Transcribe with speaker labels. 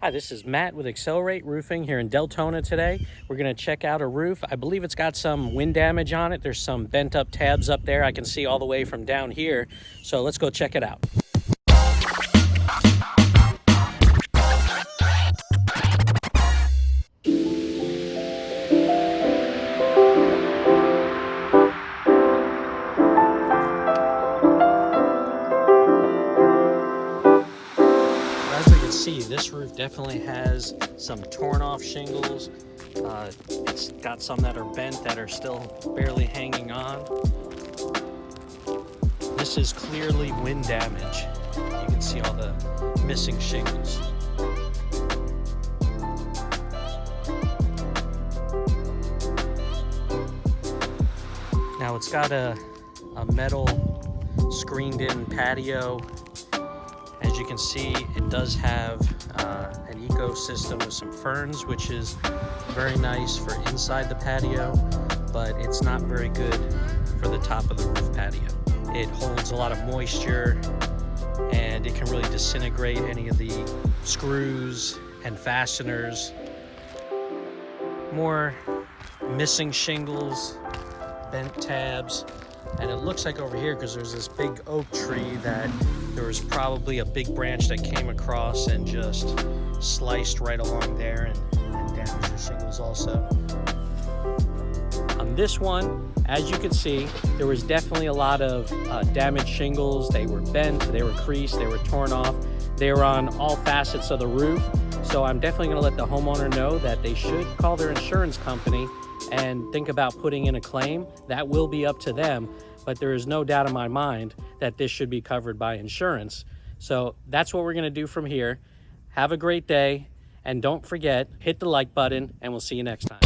Speaker 1: Hi, this is Matt with XLR8 Roofing here in Delton today. We're going to check out a roof. I believe it's got some wind damage on it. There's some bent up tabs up there I can see all the way from down here. So let's go check it out. As we can see, this roof definitely has some torn off shingles. It's got some that are bent that are still barely hanging on. This is clearly wind damage. You can see all the missing shingles. Now it's got a metal screened in patio. As you can see, it does have an ecosystem with some ferns, which is very nice for inside the patio, but it's not very good for the top of the roof patio. It holds a lot of moisture and it can really disintegrate any of the screws and fasteners. More missing shingles, bent tabs, and it looks like over here, because there's this big oak tree, that there was probably a big branch that came across and just sliced right along there and damaged the shingles also. On this one, as you can see, there was definitely a lot of damaged shingles. They were bent, they were creased, they were torn off. They were on all facets of the roof. So I'm definitely gonna let the homeowner know that they should call their insurance company and think about putting in a claim. That will be up to them, but there is no doubt in my mind that this should be covered by insurance. So that's what we're gonna do from here. Have a great day, and don't forget, hit the like button, and we'll see you next time.